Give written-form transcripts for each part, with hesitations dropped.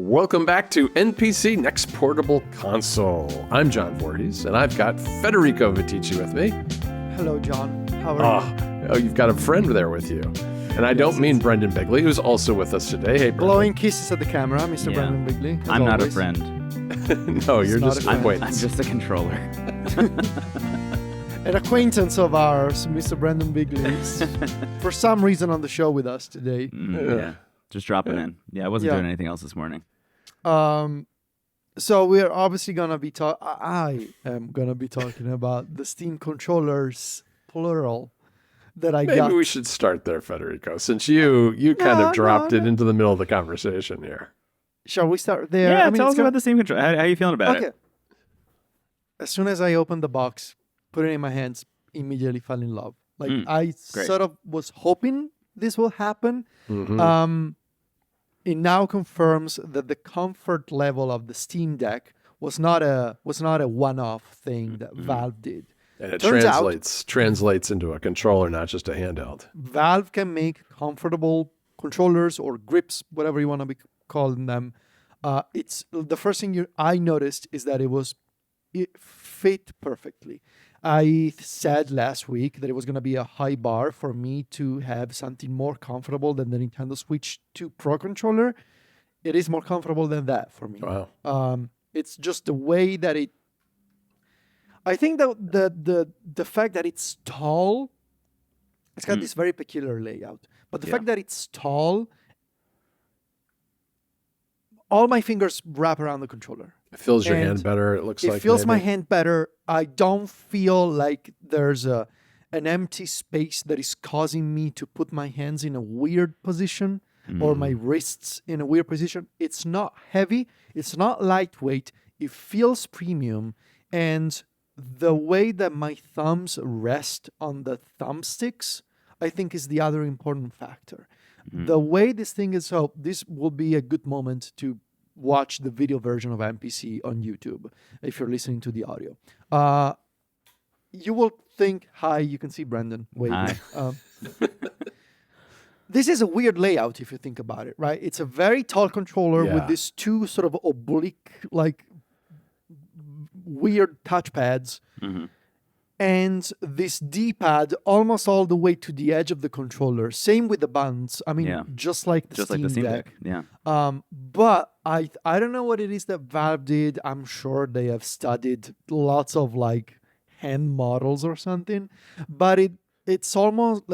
Welcome back to NPC Next Portable Console. I'm John Voorhees, and I've got Federico Viticci with me. Hello, John. How are you? Oh, you've got a friend there with you. And I don't mean Brendon Bigley, who's also with us today. Hey, Brendon. Blowing kisses at the camera, Mr. Brendon Bigley. I'm not a always. friend. No, you're not just a an friend. I'm acquaintance. just a controller. An acquaintance of ours, Mr. Brendon Bigley, is for some reason on the show with us today. Yeah. Just dropping in. Yeah, I wasn't doing anything else this morning. So we're obviously gonna be I am gonna be talking about the Steam controllers, plural, that I got. Maybe we should start there, Federico, since you kind of dropped it into the middle of the conversation here. Shall we start there? Yeah, tell us about the Steam controller. How are you feeling about it? As soon as I opened the box, put it in my hands, immediately fell in love. Like I sort of was hoping this will happen. Mm-hmm. It now confirms that the comfort level of the Steam Deck was not a one-off thing that Valve did. And it Turns translates into a controller, not just a handheld. Valve can make comfortable controllers or grips, whatever you want to be calling them. It's the first thing I noticed is that it fit perfectly. I said last week that it was going to be a high bar for me to have something more comfortable than the Nintendo Switch 2 Pro controller. It is more comfortable than that for me. Wow. It's just the way that it. I think that the fact that it's tall, it's got this very peculiar layout. But the fact that it's tall, all my fingers wrap around the controller. It fills your hand better, it looks like. It fills my maybe. hand better. I don't feel like there's an empty space that is causing me to put my hands in a weird position or my wrists in a weird position. It's not heavy. It's not lightweight. It feels premium. And the way that my thumbs rest on the thumbsticks, I think is the other important factor. The way this thing is, so this will be a good moment to watch the video version of NPC on YouTube if you're listening to the audio. You will think, hi, you can see Brendon waving. Hi. This is a weird layout if you think about it, right? It's a very tall controller with these two sort of oblique, like weird touchpads. And this D-pad almost all the way to the edge of the controller. Same with the buttons. I mean, just like the Steam Deck. Yeah. But I don't know what it is that Valve did. I'm sure they have studied lots of like hand models or something. But it's almost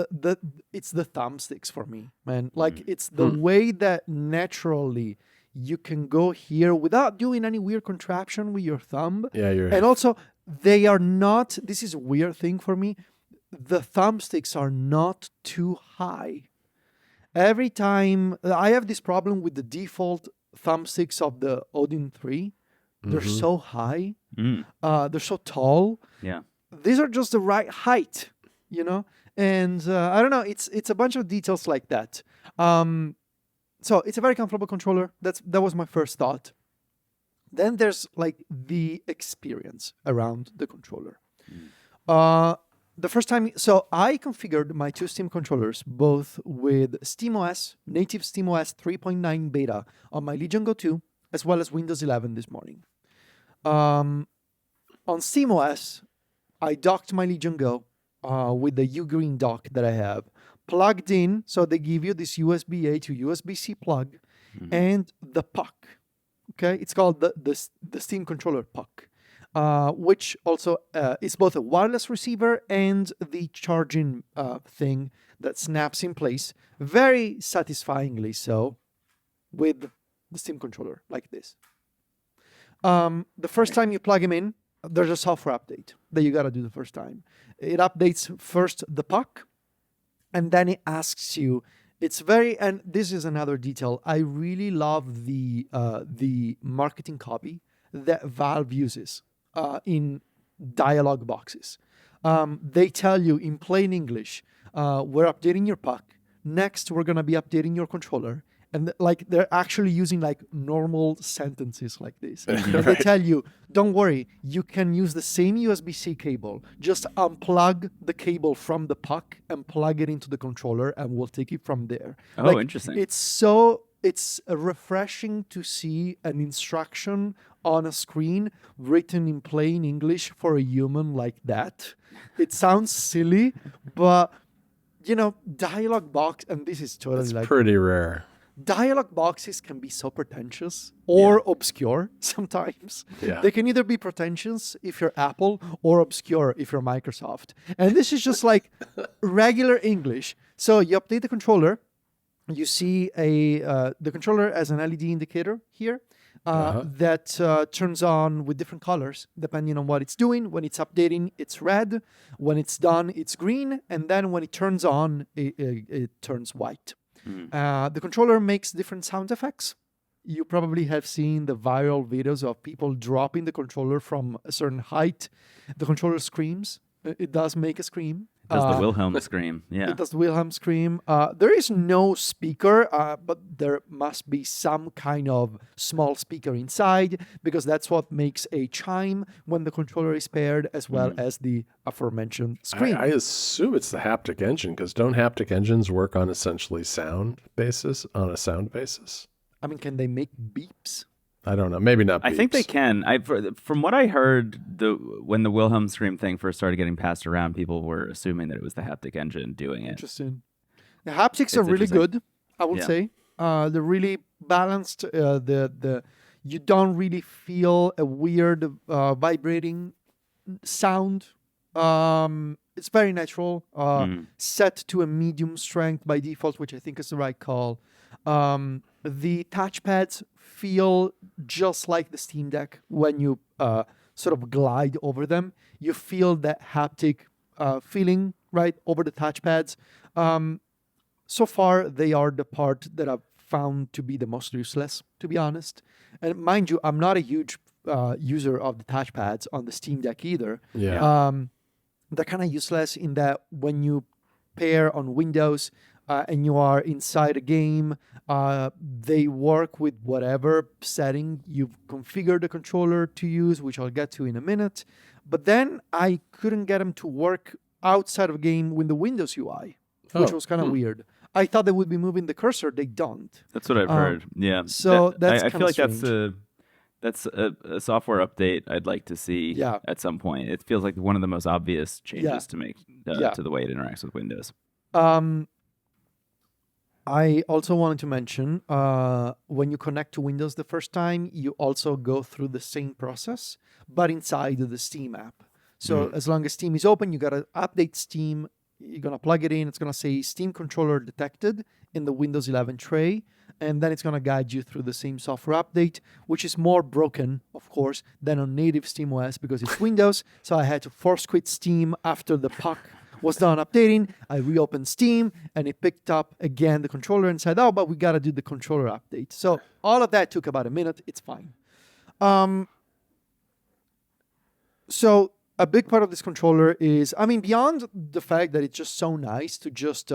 it's the thumbsticks for me, man. Like it's the way that naturally you can go here without doing any weird contraption with your thumb. Yeah, and also they are not, this is a weird thing for me, the thumbsticks are not too high. Every time, I have this problem with the default thumbsticks of the Odin 3. They're so high. They're so tall. Yeah. These are just the right height, you know? And I don't know, it's a bunch of details like that. So it's a very comfortable controller. That was my first thought. Then there's like the experience around the controller. The first time, so I configured my two Steam controllers, both with SteamOS, native SteamOS 3.9 beta on my Legion Go 2, as well as Windows 11 this morning. On SteamOS, I docked my Legion Go with the Ugreen dock that I have, plugged in, so they give you this USB-A to USB-C plug, and the puck. Okay, it's called the Steam controller puck, which also is both a wireless receiver and the charging thing that snaps in place, very satisfyingly so, with the Steam controller like this. The first time you plug them in, there's a software update that you got to do the first time. It updates first the puck, and then it asks you. It's very, and this is another detail. I really love the marketing copy that Valve uses in dialogue boxes. They tell you in plain English, we're updating your puck. Next, we're gonna be updating your controller. And like they're actually using like normal sentences like this. And they tell you, don't worry, you can use the same USB-C cable. Just unplug the cable from the puck and plug it into the controller, and we'll take it from there. Oh, interesting. It's so it's refreshing to see an instruction on a screen written in plain English for a human like that. It sounds silly, but dialogue box, and this is totally It's like pretty rare. dialogue boxes can be so pretentious or obscure sometimes. Yeah. They can either be pretentious if you're Apple or obscure if you're Microsoft. And this is just like regular English. So you update the controller. You see the controller as an LED indicator here that turns on with different colors depending on what it's doing. When it's updating, it's red. When it's done, it's green. And then when it turns on, it turns white. The controller makes different sound effects. You probably have seen the viral videos of people dropping the controller from a certain height. The controller screams. It does make a scream. It does the Wilhelm scream. Yeah. It does the Wilhelm scream. There is no speaker, but there must be some kind of small speaker inside because that's what makes a chime when the controller is paired, as well as the aforementioned scream. I assume it's the haptic engine, because don't haptic engines work on essentially a sound basis? I mean, can they make beeps? I don't know. Maybe not beeps. I think they can. From what I heard, when the Wilhelm scream thing first started getting passed around, people were assuming that it was the haptic engine doing it. Interesting. The haptics are really good, I would say. They're really balanced. You don't really feel a weird vibrating sound. It's very natural. Set to a medium strength by default, which I think is the right call. The touchpads feel just like the Steam Deck when you sort of glide over them. You feel that haptic feeling right over the touchpads. So far, they are the part that I've found to be the most useless, to be honest. And mind you, I'm not a huge user of the touchpads on the Steam Deck either. Yeah. They're kind of useless in that when you pair on Windows and you are inside a game, they work with whatever setting you've configured the controller to use, which I'll get to in a minute. But then I couldn't get them to work outside of a game with the Windows UI, which was kind of weird. I thought they would be moving the cursor. They don't. That's what I've heard. Yeah. So that's I kinda feel like strange. that's a software update I'd like to see at some point. It feels like one of the most obvious changes to make to the way it interacts with Windows. I also wanted to mention when you connect to Windows the first time, you also go through the same process, but inside of the Steam app. So as long as Steam is open, you got to update Steam. You're going to plug it in. It's going to say Steam controller detected in the Windows 11 tray. And then it's going to guide you through the same software update, which is more broken, of course, than on native SteamOS because it's Windows. So I had to force quit Steam after the puck was done updating. I reopened Steam and it picked up again the controller and said, oh, but we got to do the controller update. So all of that took about a minute. It's fine. So a big part of this controller is, I mean, beyond the fact that it's just so nice to just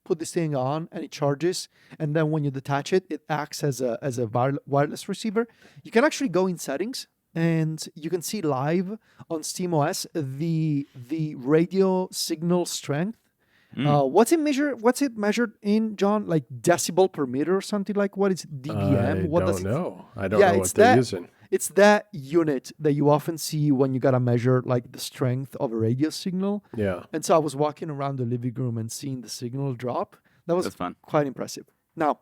put this thing on and it charges. And then when you detach it, it acts as a wireless receiver. You can actually go in settings and you can see live on SteamOS the radio signal strength. What's it measured in, John? Like decibel per meter or something like? What is dBm? I don't know. I don't know what they're using. It's that unit that you often see when you gotta measure like the strength of a radio signal. Yeah. And so I was walking around the living room and seeing the signal drop. That's fun. Quite impressive. Now,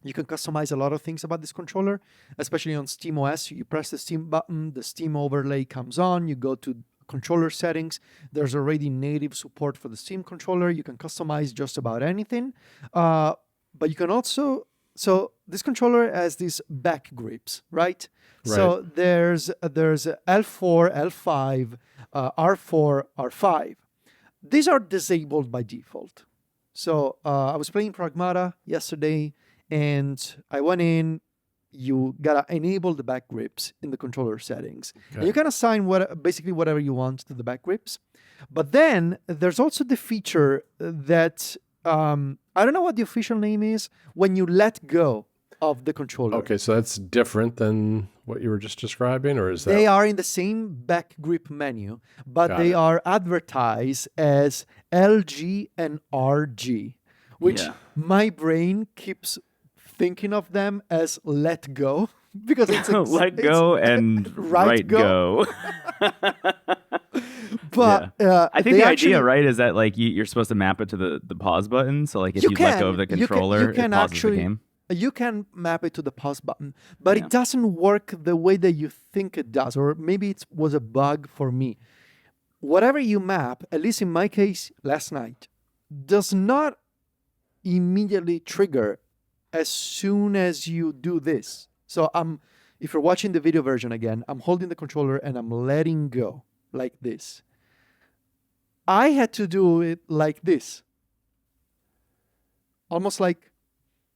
you can customize a lot of things about this controller, especially on SteamOS. You press the Steam button, the Steam overlay comes on, you go to controller settings. There's already native support for the Steam controller. You can customize just about anything. But you can also, so this controller has these back grips, right? So there's L4, L5, R4, R5. These are disabled by default. So I was playing Pragmata yesterday, and I went in. You gotta enable the back grips in the controller settings. Okay. And you can assign basically whatever you want to the back grips. But then there's also the feature that I don't know what the official name is when you let go of the controller. Okay, so that's different than what you were just describing, or is that? They are in the same back grip menu, but they are advertised as LG and RG, which my brain keeps thinking of them as let go because it's let go and right go. But I think the idea, right, is that like you're supposed to map it to the pause button. So like if you let go of the controller, it pauses the game. You can map it to the pause button, but it doesn't work the way that you think it does, or maybe it was a bug for me. Whatever you map, at least in my case last night, does not immediately trigger as soon as you do this. So if you're watching the video version again, I'm holding the controller and I'm letting go like this. I had to do it like this. Almost like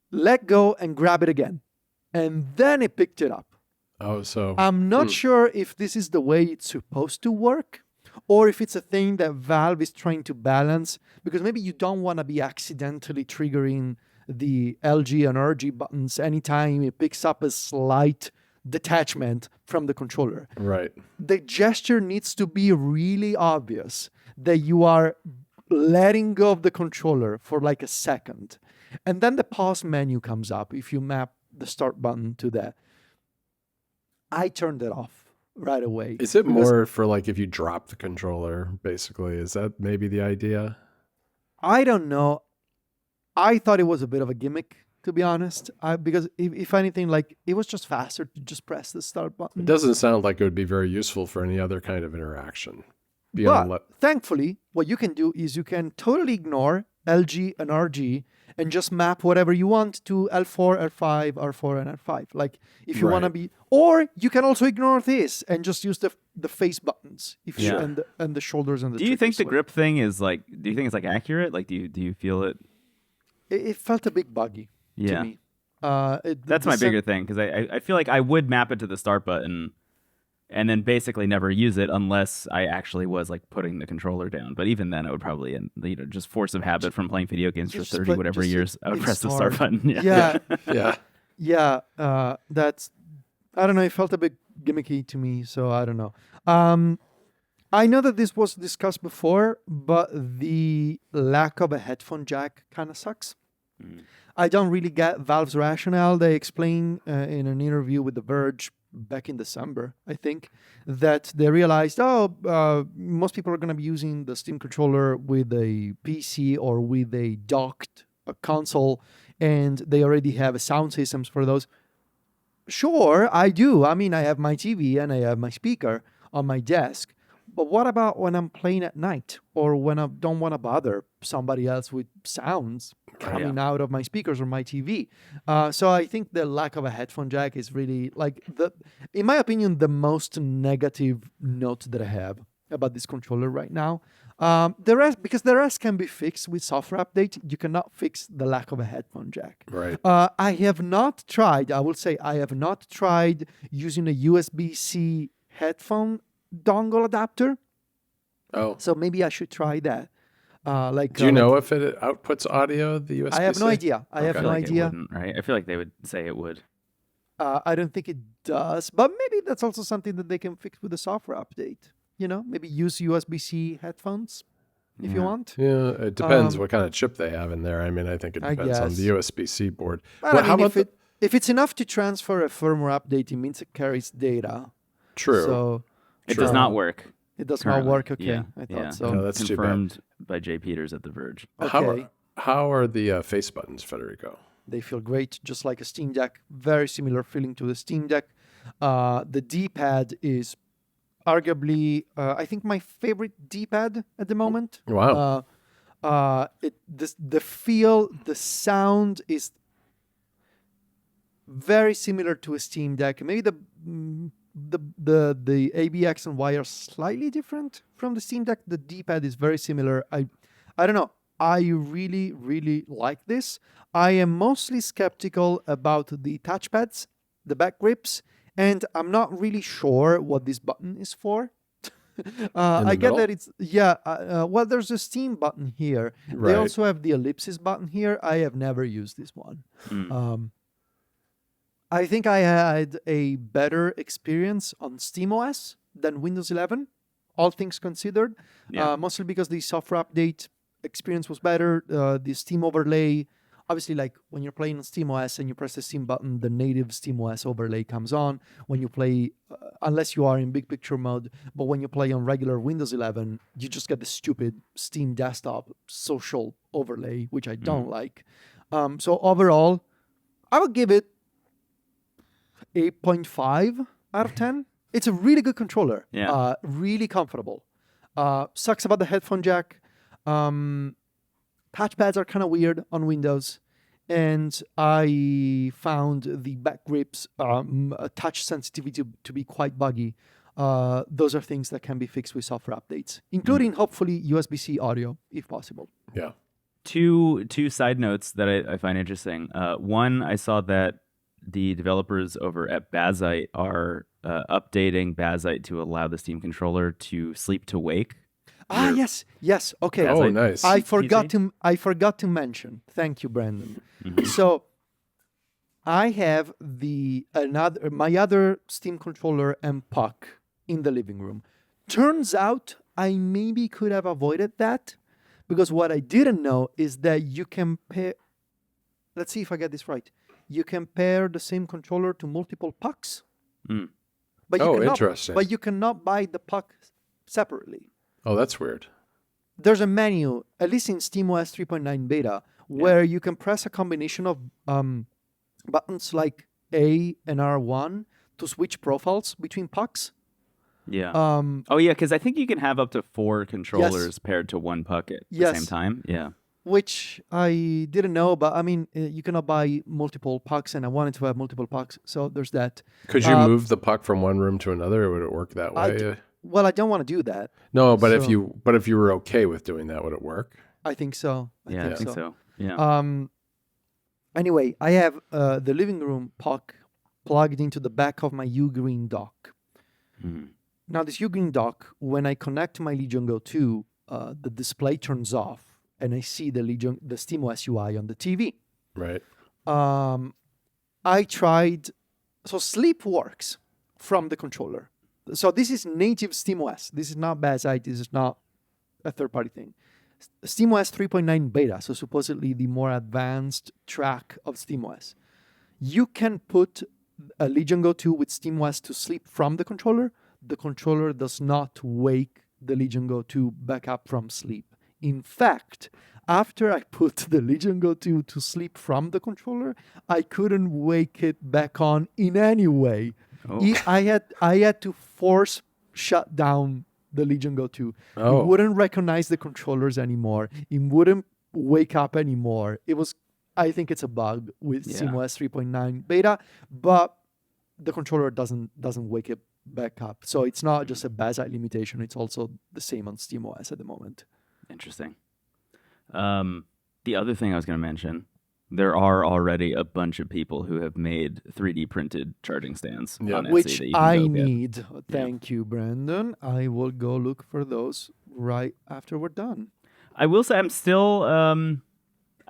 let go and grab it again. And then it picked it up. Oh, so I'm not sure if this is the way it's supposed to work or if it's a thing that Valve is trying to balance, because maybe you don't want to be accidentally triggering the LG and RG buttons anytime it picks up a slight detachment from the controller. Right. The gesture needs to be really obvious that you are letting go of the controller for like a second. And then the pause menu comes up if you map the start button to that. I turned it off right away. Is it more for like if you drop the controller, basically? Is that maybe the idea? I don't know. I thought it was a bit of a gimmick, to be honest. Because if anything, like it was just faster to just press the start button. It doesn't sound like it would be very useful for any other kind of interaction. But thankfully, what you can do is you can totally ignore LG and RG and just map whatever you want to L4, L5, R4, and R5. Like if you want to be, or you can also ignore this and just use the face buttons and the shoulders and the. Do you think the grip thing is like? Do you think it's like accurate? Like, do you feel it? It felt a bit buggy to me. That's my bigger thing because I feel like I would map it to the start button. And then basically never use it unless I actually was like putting the controller down. But even then, I would probably, just force of habit from playing video games for 30 whatever years, I would press the start button. Yeah. That's, I don't know. It felt a bit gimmicky to me, so I don't know. I know that this was discussed before, but the lack of a headphone jack kind of sucks. I don't really get Valve's rationale. They explain in an interview with The Verge back in December, I think, that they realized, most people are going to be using the Steam controller with a PC or with a docked console, and they already have sound systems for those. Sure, I do. I mean, I have my TV and I have my speaker on my desk. But what about when I'm playing at night or when I don't want to bother somebody else with sounds coming out of my speakers or my TV? So I think the lack of a headphone jack is really, like, in my opinion, the most negative note that I have about this controller right now. Because the rest can be fixed with software update. You cannot fix the lack of a headphone jack. Right. I have not tried using a USB-C headphone dongle adapter. Oh. So maybe I should try that. Do you know if it outputs audio, the USB-C? I have no idea. I have no idea. Right? I feel like they would say it would. I don't think it does. But maybe that's also something that they can fix with the software update. Maybe use USB-C headphones if you want. Yeah, it depends what kind of chip they have in there. I mean, I think it depends on the USB-C board. If it's enough to transfer a firmware update, it means it carries data. True. So it does not work. It does not work. Okay, yeah. I thought so. No, that's confirmed by Jay Peters at The Verge. Okay. How are the face buttons, Federico? They feel great, just like a Steam Deck. Very similar feeling to the Steam Deck. The D-pad is arguably, I think, my favorite D-pad at the moment. Wow. The feel, the sound is very similar to a Steam Deck. Maybe the ABX and Y are slightly different from the Steam Deck. The D-pad is very similar. I don't know. I really, really like this. I am mostly skeptical about the touchpads, the back grips, and I'm not really sure what this button is for. I get that it's, well, there's a Steam button here. Right. They also have the ellipsis button here. I have never used this one. I think I had a better experience on SteamOS than Windows 11, all things considered. Mostly because the software update experience was better. The Steam overlay obviously, like when you're playing on SteamOS and you press the Steam button, the native SteamOS overlay comes on. When you play, unless you are in big picture mode, but when you play on regular Windows 11, you just get the stupid Steam desktop social overlay, which I don't like. So overall, I would give it 8.5 out of 10. It's a really good controller. Yeah. Really comfortable. Sucks about the headphone jack. Touchpads are kind of weird on Windows, and I found the back grips touch sensitivity to be quite buggy. Those are things that can be fixed with software updates, including hopefully USB-C audio, if possible. Yeah. Two side notes that I find interesting. One, I saw that the developers over at Bazite are updating Bazite to allow the Steam controller to sleep to wake. Yes. Okay. Oh, nice. I forgot to mention. Thank you, Brendon. So I have my other Steam controller and puck in the living room. Turns out I maybe could have avoided that, because what I didn't know is that you can pair. Let's see if I get this right. You can pair the same controller to multiple pucks. But you cannot, interesting. But you cannot buy the puck separately. Oh, that's weird. There's a menu, at least in SteamOS 3.9 beta, where you can press a combination of buttons like A and R1 to switch profiles between pucks. Yeah. Because I think you can have up to 4 controllers paired to one puck at the same time. Yeah. Which I didn't know, but I mean, you cannot buy multiple pucks, and I wanted to have multiple pucks, so there's that. Could you move the puck from one room to another, or would it work that way? Well, I don't want to do that. No, but if you were okay with doing that, would it work? I think so. I think so. Yeah. Anyway, I have the living room puck plugged into the back of my Ugreen dock. Now, this Ugreen dock, when I connect to my Legion Go 2, the display turns off, and I see the SteamOS UI on the TV. Right. I tried. So sleep works from the controller. So this is native SteamOS. This is not Bazite. This is not a third-party thing. SteamOS 3.9 beta, so supposedly the more advanced track of SteamOS. You can put a Legion Go 2 with SteamOS to sleep from the controller. The controller does not wake the Legion Go 2 back up from sleep. In fact, after I put the Legion Go 2 to sleep from the controller, I couldn't wake it back on in any way. I had to force shut down the Legion Go 2. It wouldn't recognize the controllers anymore. It wouldn't wake up anymore. I think it's a bug with SteamOS 3.9 beta, but the controller doesn't wake it back up. So it's not just a Bazite limitation. It's also the same on SteamOS at the moment. Interesting. The other thing I was going to mention, there are already a bunch of people who have made 3D printed charging stands on Etsy which that you can I go get. need. Thank you, Brendon. I will go look for those right after we're done. I will say I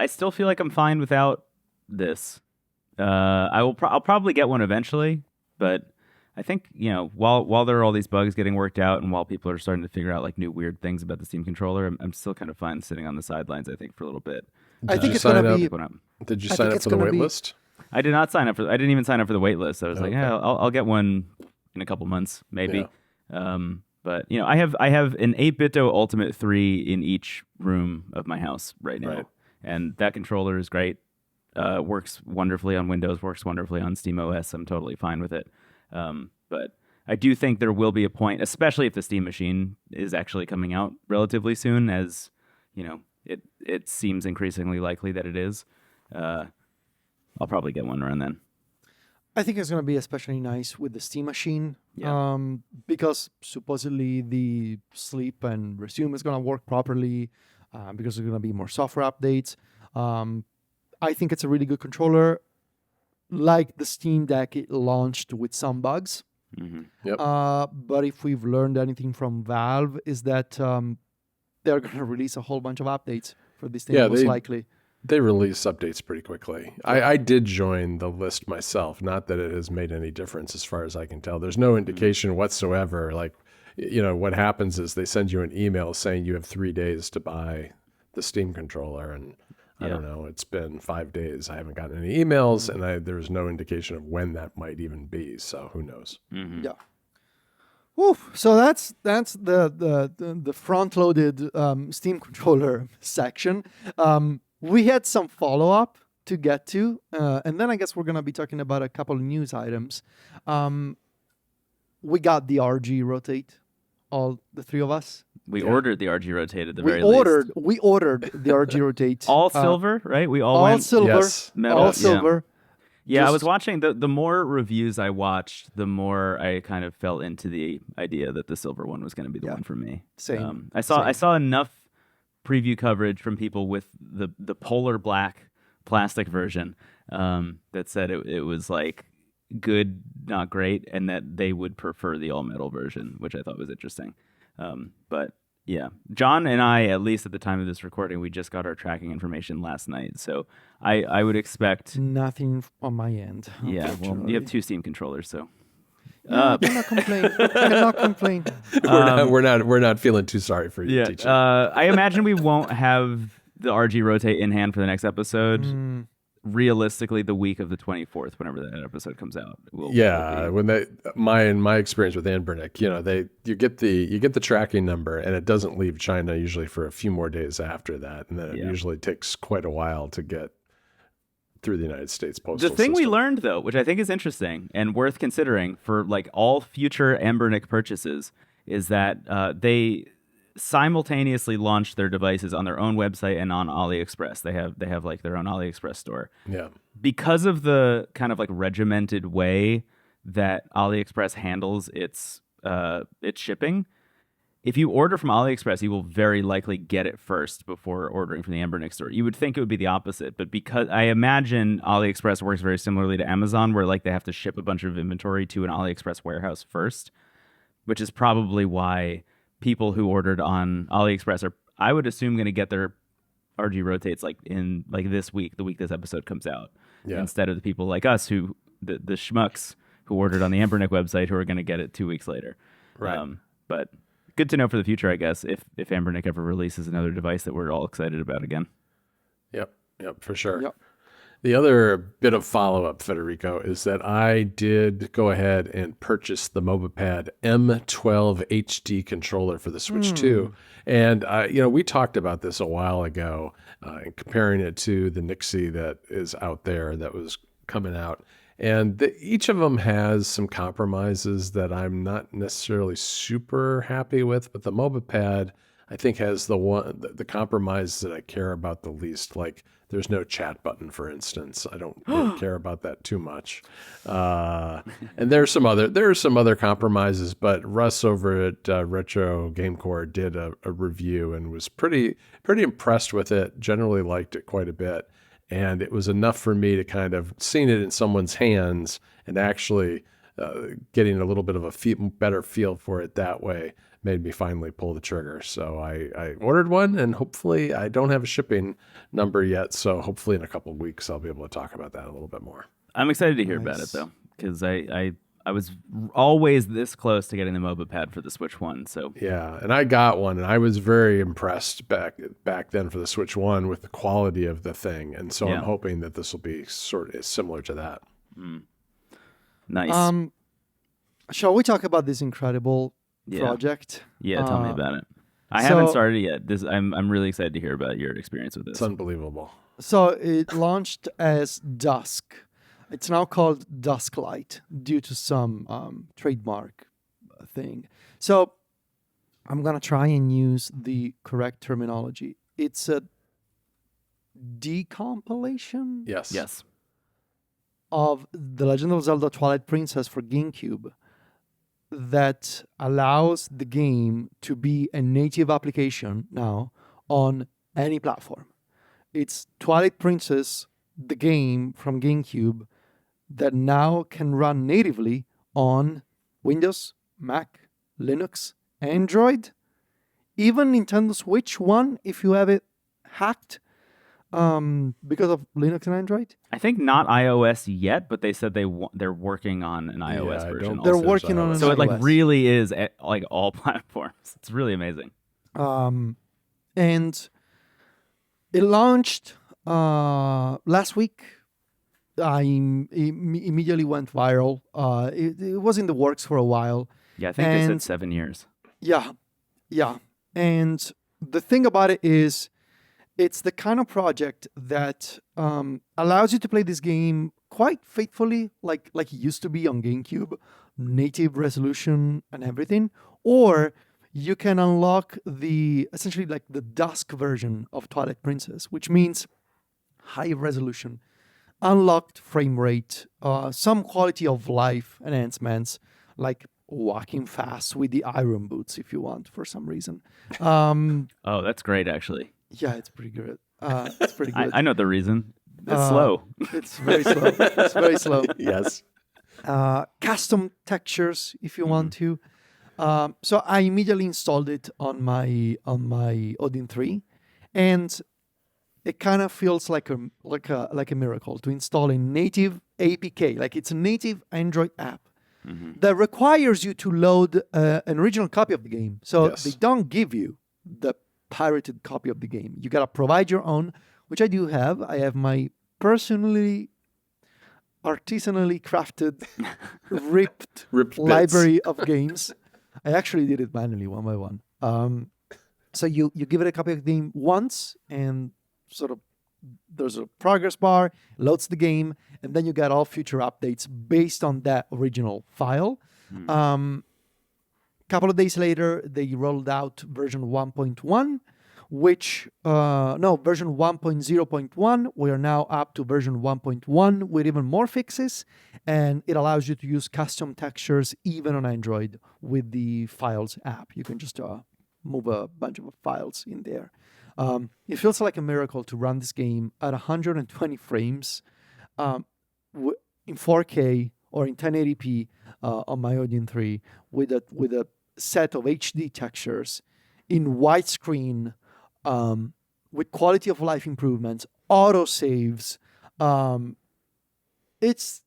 still feel like I'm fine without this. I'll probably get one eventually, but I think, while there are all these bugs getting worked out, and while people are starting to figure out like new weird things about the Steam controller, I'm still kind of fine sitting on the sidelines, I think, for a little bit. I think it's going to be... Did you sign up for the wait list? I did not sign up I didn't even sign up for the wait list. I was like, I'll get one in a couple months, maybe. Yeah. But I have an 8BitDo Ultimate 3 in each room of my house right now, and that controller is great. Works wonderfully on Windows, works wonderfully on SteamOS. I'm totally fine with it. But I do think there will be a point, especially if the Steam Machine is actually coming out relatively soon, as it seems increasingly likely that it is. I'll probably get one around then. I think it's going to be especially nice with the Steam Machine, because supposedly the sleep and resume is going to work properly, because there's going to be more software updates. I think it's a really good controller. Like the Steam Deck, it launched with some bugs. Mm-hmm. Yep. But if we've learned anything from Valve, is that they're going to release a whole bunch of updates for this thing, most likely. They release updates pretty quickly. I did join the list myself. Not that it has made any difference as far as I can tell. There's no indication whatsoever. Like, what happens is they send you an email saying you have 3 days to buy the Steam controller. And I don't know. It's been 5 days. I haven't gotten any emails, and there's no indication of when that might even be. So who knows? Yeah. Woof. So that's the front-loaded Steam controller section. We had some follow-up to get to, and then I guess we're gonna be talking about a couple of news items. We got the RG Rotate, all the three of us. We ordered the RG Rotate at the very least. We ordered the RG Rotate. All silver, right? We all went silver. Yes. metal. All silver. Yeah, I was watching the more reviews I watched, the more I kind of fell into the idea that the silver one was going to be the one for me. Same. I saw enough preview coverage from people with the polar black plastic version that said it was like good, not great, and that they would prefer the all metal version, which I thought was interesting. But yeah, John and I, at least at the time of this recording, we just got our tracking information last night, so I would expect nothing on my end. Yeah, well, you have 2 Steam controllers, so I cannot complain. Cannot complain. We're not feeling too sorry for you. yeah. Teacher. I imagine we won't have the RG Rotate in hand for the next episode. Realistically, the week of the 24th, whenever that episode comes out. When my experience with Anbernic, you get the tracking number, and it doesn't leave China usually for a few more days after that, and then it usually takes quite a while to get through the United States postal The thing we system. learned, though, which I think is interesting and worth considering for like all future Anbernic purchases, is that they simultaneously launched their devices on their own website and on AliExpress. They have like their own AliExpress store. Yeah. Because of the kind of like regimented way that AliExpress handles its shipping, if you order from AliExpress, you will very likely get it first before ordering from the Anbernic store. You would think it would be the opposite, but because I imagine AliExpress works very similarly to Amazon, where like they have to ship a bunch of inventory to an AliExpress warehouse first, which is probably why people who ordered on AliExpress are, I would assume, going to get their RG Rotates like in like this week, the week this episode comes out, instead of the people like us who the schmucks who ordered on the Anbernic website who are going to get it 2 weeks later. Right. But good to know for the future, I guess, if Anbernic ever releases another device that we're all excited about again. Yep, for sure. Yep. The other bit of follow-up, Federico, is that I did go ahead and purchase the Mobapad M12 HD controller for the Switch 2. And, we talked about this a while ago, and comparing it to the Nixie that is out there that was coming out. And each of them has some compromises that I'm not necessarily super happy with, but the Mobapad, I think, has the compromise that I care about the least. Like, there's no chat button, for instance. I don't really care about that too much. And there are some other compromises, but Russ over at Retro Gamecore did a review and was pretty impressed with it. Generally liked it quite a bit, and it was enough for me to kind of seeing it in someone's hands and actually getting a little bit of a better feel for it that way made me finally pull the trigger. So I ordered one, and hopefully I don't have a shipping number yet. So hopefully in a couple of weeks, I'll be able to talk about that a little bit more. I'm excited to hear about it, though, because I was always this close to getting the Mobapad for the Switch 1. So yeah, and I got one, and I was very impressed back then for the Switch 1 with the quality of the thing. And so I'm hoping that this will be sort of similar to that. Nice. Shall we talk about this incredible project? Yeah, tell me about it. I haven't started yet. I'm really excited to hear about your experience with this. It's unbelievable. So it launched as Dusk. It's now called Dusklight due to some trademark thing. So I'm going to try and use the correct terminology. It's a decompilation Yes. of The Legend of Zelda Twilight Princess for GameCube that allows the game to be a native application now on any platform. It's Twilight Princess, the game from GameCube, that now can run natively on Windows, Mac, Linux, Android, even Nintendo Switch 1 if you have it hacked because of Linux and Android. I think not iOS yet, but they said they're working on an iOS version. They're Also. working on an So it like iOS. really is at, like all platforms. It's really amazing. And it launched last week, I immediately went viral. It was in the works for a while. Yeah, I think they And- said 7 years. Yeah, yeah. And the thing about it is, it's the kind of project that allows you to play this game quite faithfully, like it used to be on GameCube, native resolution and everything, or you can unlock essentially like the dusk version of Twilight Princess, which means high resolution, unlocked frame rate, some quality of life enhancements, like walking fast with the iron boots if you want for some reason. Oh, that's great, actually. Yeah, it's pretty good. It's pretty good. I know the reason. It's Uh, slow. It's very slow. It's very slow. Yes. Custom textures if you want to. So I immediately installed it on my Odin 3, and it kind of feels like a miracle to install a native APK. Like it's a native Android app that requires you to load an original copy of the game. So Yes. they don't give you the pirated copy of the game. You gotta provide your own, which I do have. I have my personally artisanally crafted ripped Ripped bits. library of games. I actually did it manually one by one. So you give it a copy of the game once, and sort of there's a progress bar, loads the game, and then you get all future updates based on that original file. Couple of days later, they rolled out version 1.1, version 1.0.1. We are now up to version 1.1 with even more fixes, and it allows you to use custom textures even on Android with the Files app. You can just move a bunch of files in there. It feels like a miracle to run this game at 120 frames in 4K or in 1080p on my Odin 3 with a set of HD textures in widescreen with quality of life improvements, auto saves. It's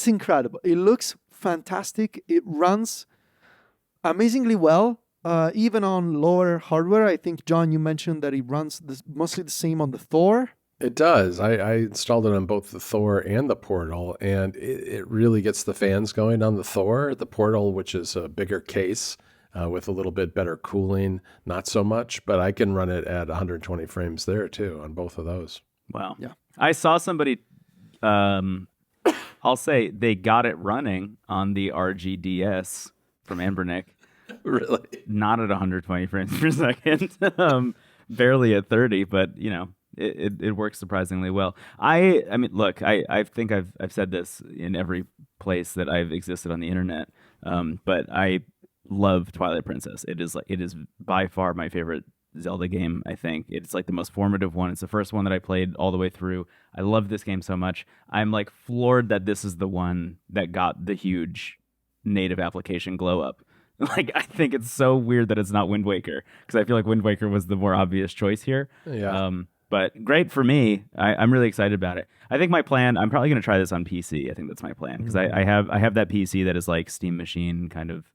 incredible. It looks fantastic. It runs amazingly well. Even on lower hardware. I think, John, you mentioned that it runs mostly the same on the Thor. It does. I installed it on both the Thor and the Portal, and it really gets the fans going on the Thor. The Portal, which is a bigger case with a little bit better cooling, not so much, but I can run it at 120 frames there too on both of those. Wow. Yeah. I saw somebody, I'll say they got it running on the RGDS from Ambernick. Really? Not at 120 frames per second, barely at 30, but it works surprisingly well. I mean, look, I think I've said this in every place that I've existed on the internet, but I love Twilight Princess. It is by far my favorite Zelda game. I think it's like the most formative one. It's the first one that I played all the way through. I love this game so much. I'm like floored that this is the one that got the huge native application glow up. Like, I think it's so weird that it's not Wind Waker, because I feel like Wind Waker was the more obvious choice here. Yeah. But great for me. I'm really excited about it. I think my plan, I'm probably going to try this on PC. I think that's my plan, because I have that PC that is like Steam Machine kind of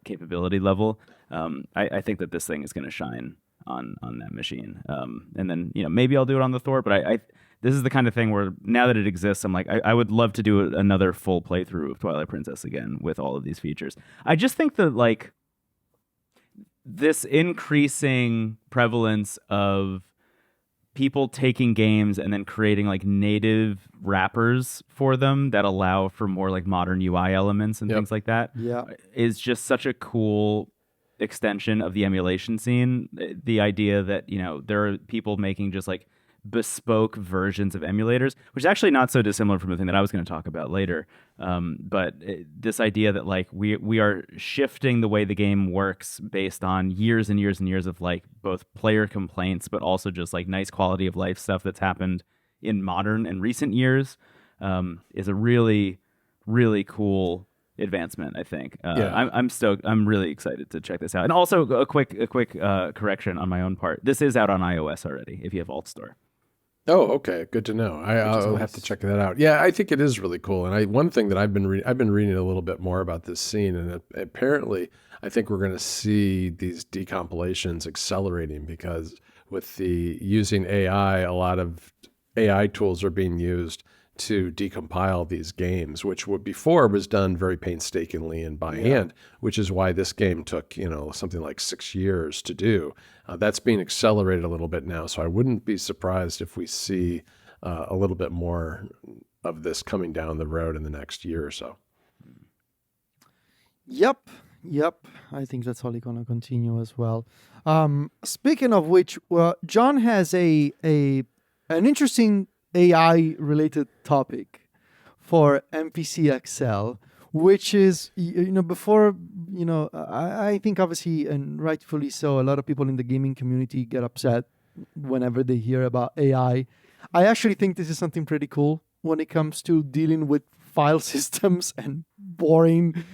capability level. I think that this thing is going to shine on that machine. And then, maybe I'll do it on the Thor, but this is the kind of thing where now that it exists, I'm like, I would love to do another full playthrough of Twilight Princess again with all of these features. I just think that like this increasing prevalence of people taking games and then creating like native wrappers for them that allow for more like modern UI elements and things like that is just such a cool extension of the emulation scene. The idea that, there are people making just like bespoke versions of emulators, which is actually not so dissimilar from the thing that I was going to talk about later. But this idea that like we are shifting the way the game works based on years and years and years of like both player complaints, but also just like nice quality of life stuff that's happened in modern and recent years, is a really, really cool advancement, I think. I'm stoked. I'm really excited to check this out. And also a quick correction on my own part. This is out on iOS already if you have AltStore. Oh, okay. Good to know. I'll have to check that out. Yeah, I think it is really cool. And one thing that I've been reading a little bit more about this scene, and apparently I think we're going to see these decompilations accelerating, because with the using AI, a lot of AI tools are being used to decompile these games, which before was done very painstakingly and by hand, which is why this game took, something like 6 years to do. That's being accelerated a little bit now, so I wouldn't be surprised if we see a little bit more of this coming down the road in the next year or so. Yep. I think that's only going to continue as well. Speaking of which, John has an interesting AI-related topic for NPC XL, which is, I think obviously, and rightfully so, a lot of people in the gaming community get upset whenever they hear about AI. I actually think this is something pretty cool when it comes to dealing with file systems and boring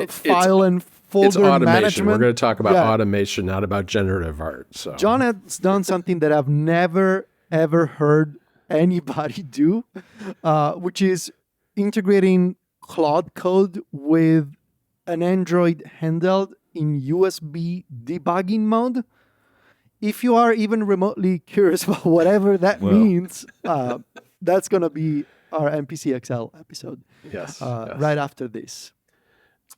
file and folder it's automation. management. We're going to talk about automation, not about generative art. So John has done something that I've never, ever heard anybody do, which is integrating Claude Code with an Android Handheld in USB debugging mode. If you are even remotely curious about whatever that means, that's going to be our NPC XL episode. Yes. Right after this.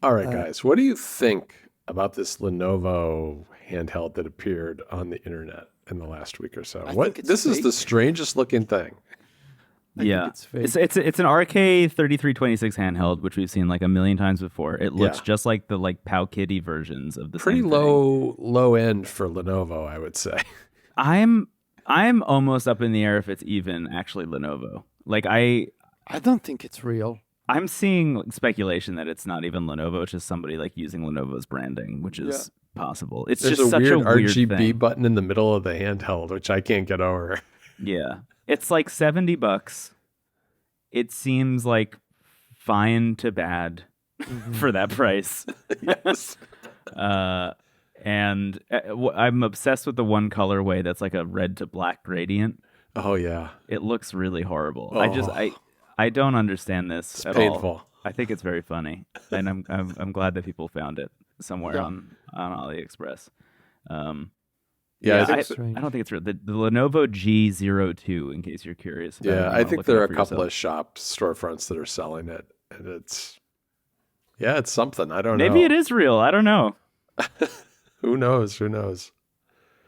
All right, guys. What do you think about this Lenovo handheld that appeared on the internet in the last week or so? This is the strangest looking thing. I think it's an RK3326 handheld, which we've seen like a million times before. It looks just like the Pow Kitty versions of the pretty same low end for Lenovo, I would say. I'm almost up in the air if it's even actually Lenovo. I don't think it's real. I'm seeing speculation that it's not even Lenovo. It's just somebody using Lenovo's branding, which is possible. It's There's just such a weird RGB thing. button in the middle of the handheld, which I can't get over. Yeah. It's like $70. It seems like fine to bad for that price. Yes. And I'm obsessed with the one colorway that's like a red to black gradient. Oh yeah. It looks really horrible. Oh. I don't understand this It's at painful. all. I think it's very funny, and I'm glad that people found it somewhere on AliExpress. I don't think it's real. The Lenovo G02, in case you're curious. I think there are a couple of storefronts that are selling it, and it's something. I don't know. Maybe it is real. I don't know. Who knows?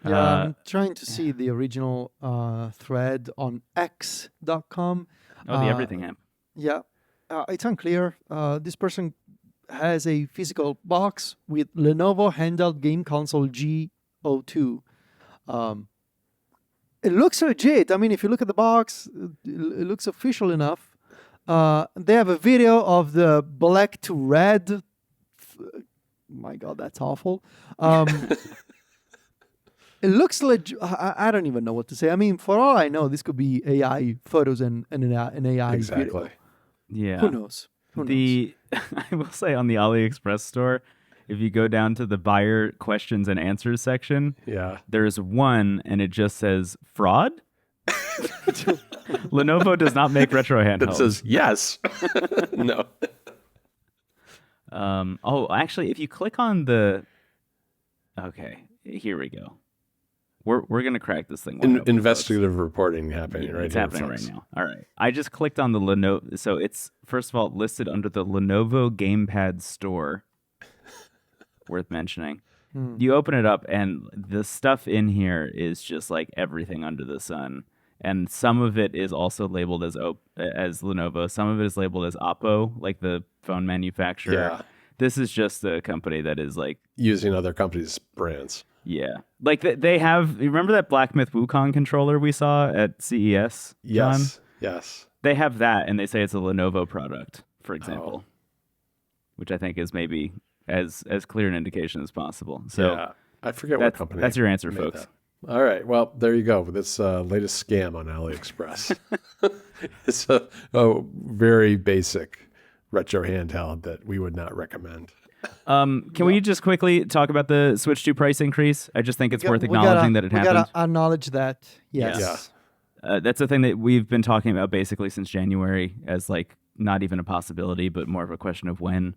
I'm trying to see the original thread on x.com. Oh, the everything app. Yeah. It's unclear. This person has a physical box with Lenovo Handheld Game Console G02. It looks legit. I mean, if you look at the box, it looks official enough. They have a video of the black to red. My God, that's awful. It looks legit. I don't even know what to say. I mean, for all I know, this could be AI photos and an AI video. Yeah. Who knows? I will say on the AliExpress store, if you go down to the buyer questions and answers section, there's one and it just says fraud. Lenovo does not make retro handhelds. That says yes. No. Actually, if you click on the... Okay, here we go. We're going to crack this thing. Investigative reporting happening right It's here, happening folks. right now. All right. I just clicked on the Lenovo. So it's, first of all, listed under the Lenovo Gamepad store. Worth mentioning. You open it up, and the stuff in here is just like everything under the sun. And some of it is also labeled as Lenovo. Some of it is labeled as Oppo, like the phone manufacturer. Yeah. This is just a company that is like... using other companies' brands. Yeah. Like they have... You remember that Black Myth Wukong controller we saw at CES, John? Yes. They have that, and they say it's a Lenovo product, for example. Which I think is maybe as clear an indication as possible. So I forget what company. That's your answer, folks. That. All right. Well, there you go. This latest scam on AliExpress. It's a very basic retro handheld that we would not recommend. Can we just quickly talk about the Switch 2 price increase? I just think it's worth acknowledging that it happened. We gotta acknowledge that. Yes. Yeah. That's the thing that we've been talking about basically since January as like not even a possibility, but more of a question of when.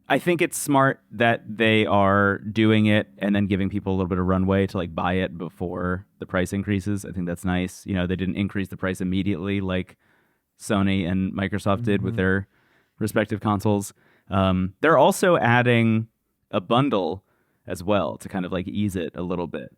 I think it's smart that they are doing it and then giving people a little bit of runway to like buy it before the price increases. I think that's nice. You know, they didn't increase the price immediately like Sony and Microsoft did with their respective consoles. They're also adding a bundle as well to kind of like ease it a little bit.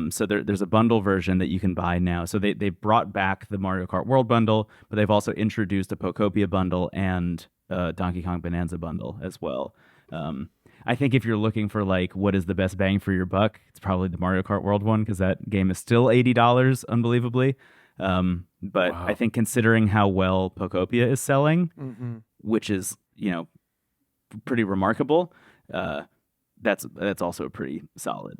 So there's a bundle version that you can buy now. So they brought back the Mario Kart World bundle, but they've also introduced a Pokopia bundle and Donkey Kong Bonanza bundle as well. I think if you're looking for like what is the best bang for your buck, it's probably the Mario Kart World one because that game is still $80, unbelievably. But Wow. I think considering how well Pokopia is selling, which is, you know, pretty remarkable, that's also a pretty solid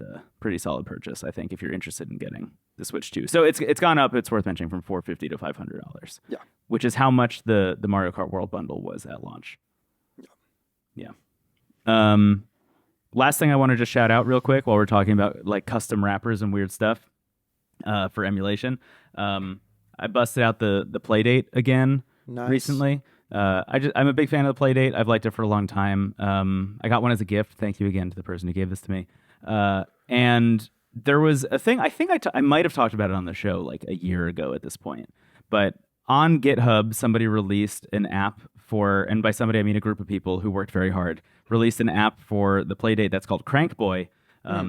purchase, I think, if you're interested in getting the Switch 2. So it's gone up. It's worth mentioning from $450 to $500. Yeah. Which is how much the Mario Kart World bundle was at launch. Yeah. Last thing I want to just shout out real quick while we're talking about like custom wrappers and weird stuff for emulation. I busted out the Playdate again Nice. recently. I'm a big fan of the Playdate. I've liked it for a long time. I got one as a gift. Thank you again to the person who gave this to me. And there was a thing, I think I might have talked about it on the show like a year ago at this point, but on GitHub, somebody released an app for, and by somebody I mean a group of people who worked very hard, released an app for the Playdate that's called CrankBoy,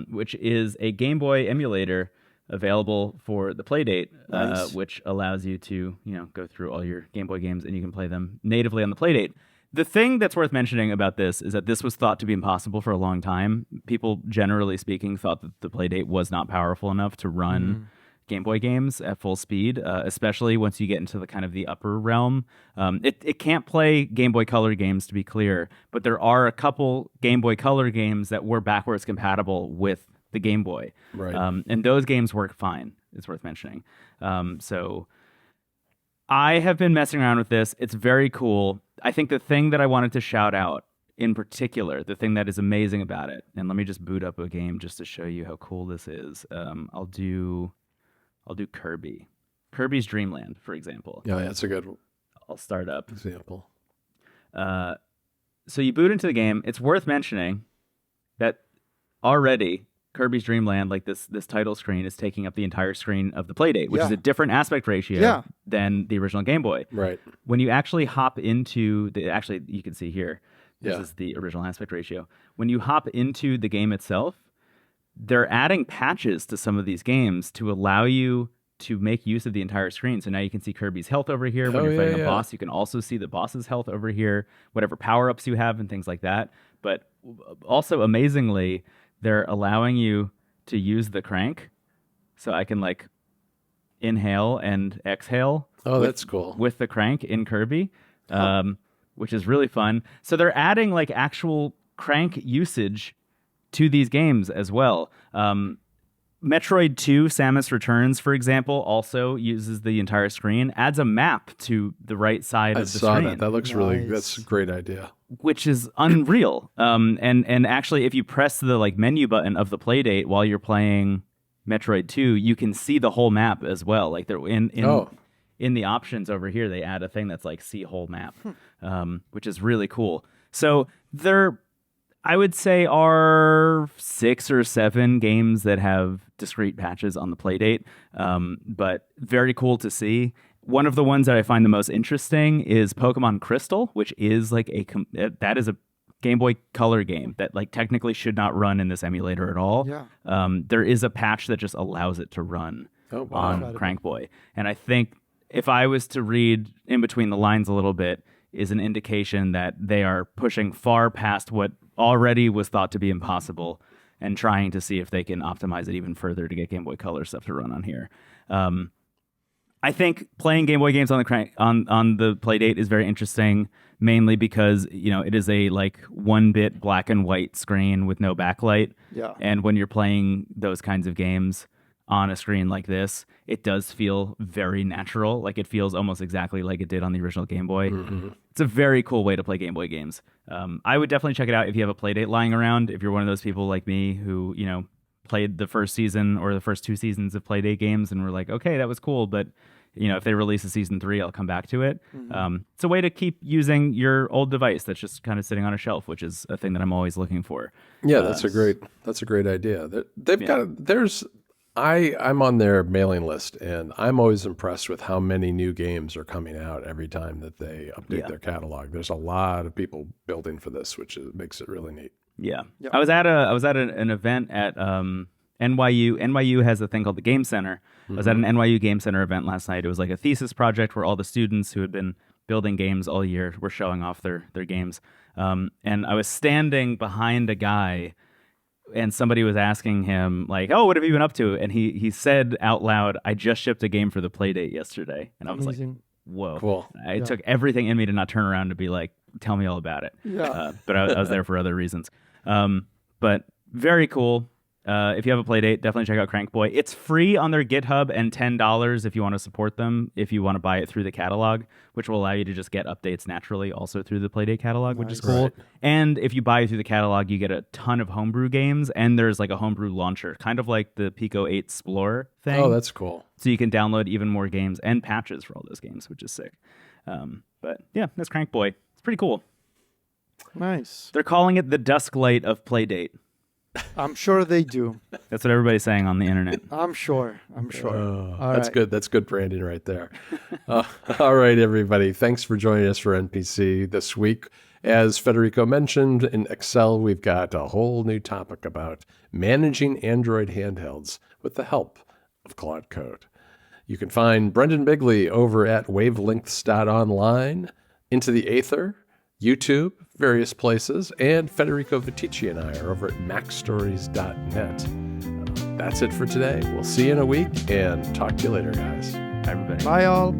which is a Game Boy emulator available for the Playdate, Nice. which allows you to, you know, go through all your Game Boy games and you can play them natively on the Playdate. The thing that's worth mentioning about this is that this was thought to be impossible for a long time. People, generally speaking, thought that the Playdate was not powerful enough to run Game Boy games at full speed, especially once you get into the kind of the upper realm. It can't play Game Boy Color games, to be clear, but there are a couple Game Boy Color games that were backwards compatible with the Game Boy. Right. And those games work fine. It's worth mentioning. So I have been messing around with this. It's very cool. I think the thing that I wanted to shout out in particular, the thing that is amazing about it, and let me just boot up a game just to show you how cool this is. I'll do Kirby's Dream Land, for example. Yeah, that's a good I'll start up. example. So you boot into the game. It's worth mentioning that already Kirby's Dream Land, like this title screen, is taking up the entire screen of the Playdate, which is a different aspect ratio than the original Game Boy. Right. When you actually hop into actually you can see here, this Yeah. is the original aspect ratio. When you hop into the game itself, they're adding patches to some of these games to allow you to make use of the entire screen. So now you can see Kirby's health over here. When you're fighting a boss, you can also see the boss's health over here, whatever power-ups you have and things like that. But also, amazingly, they're allowing you to use the crank. So I can like inhale and exhale. Oh, that's cool. With the crank in Kirby, which is really fun. So they're adding like actual crank usage to these games as well. Metroid 2 Samus Returns, for example, also uses the entire screen, adds a map to the right side of the saw screen. that looks really, Nice. that's a great idea. Which is unreal. And actually, if you press the like menu button of the Playdate while you're playing Metroid 2, you can see the whole map as well. Like they're in the options over here, they add a thing that's like see whole map, which is really cool. So there, I would say, are 6 or 7 games that have discrete patches on the Playdate, but very cool to see. One of the ones that I find the most interesting is Pokemon Crystal, which is like that is a Game Boy Color game that like technically should not run in this emulator at all. Yeah. There is a patch that just allows it to run on Incredible. CrankBoy, and I think if I was to read in between the lines a little bit, is an indication that they are pushing far past what already was thought to be impossible and trying to see if they can optimize it even further to get Game Boy Color stuff to run on here. I think playing Game Boy games on the Playdate is very interesting, mainly because, you know, it is a like 1-bit black and white screen with no backlight. Yeah. And when you're playing those kinds of games on a screen like this, it does feel very natural. Like it feels almost exactly like it did on the original Game Boy. Mm-hmm. It's a very cool way to play Game Boy games. I would definitely check it out if you have a Playdate lying around. If you're one of those people like me who, you know, played the first season or the first 2 seasons of Playdate games and were like, okay, that was cool, but if they release a season 3, I'll come back to it. It's a way to keep using your old device that's just kind of sitting on a shelf, which is a thing that I'm always looking for. Yeah, that's a great idea. I'm on their mailing list, and I'm always impressed with how many new games are coming out every time that they update their catalog. There's a lot of people building for this, which makes it really neat. Yeah. Yep. I was at an event at NYU. NYU has a thing called the Game Center. I was at an NYU Game Center event last night. It was like a thesis project where all the students who had been building games all year were showing off their games. And I was standing behind a guy, and somebody was asking him, like, "Oh, what have you been up to?" And he said out loud, "I just shipped a game for the Playdate yesterday." And I was like, "Whoa!" Cool. It took everything in me to not turn around to be like, "Tell me all about it." Yeah. But I was there for other reasons. But very cool. If you have a Playdate, definitely check out CrankBoy. It's free on their GitHub and $10 if you want to support them, if you want to buy it through the catalog, which will allow you to just get updates naturally also through the Playdate catalog, which is cool. Right. And if you buy it through the catalog, you get a ton of homebrew games, and there's like a homebrew launcher, kind of like the Pico 8 Explorer thing. Oh, that's cool. So you can download even more games and patches for all those games, which is sick. But yeah, that's CrankBoy. It's pretty cool. Nice. They're calling it the Dusklight of Playdate. I'm sure they do. That's what everybody's saying on the internet. I'm sure. All That's right. good. That's good branding right there. All right, everybody. Thanks for joining us for NPC this week. As Federico mentioned, in Excel, we've got a whole new topic about managing Android handhelds with the help of Claude Code. You can find Brendon Bigley over at wavelengths.online, Into the Aether, YouTube, various places, and Federico Viticci and I are over at macstories.net. That's it for today. We'll see you in a week, and talk to you later, guys. Bye, everybody. Bye, all.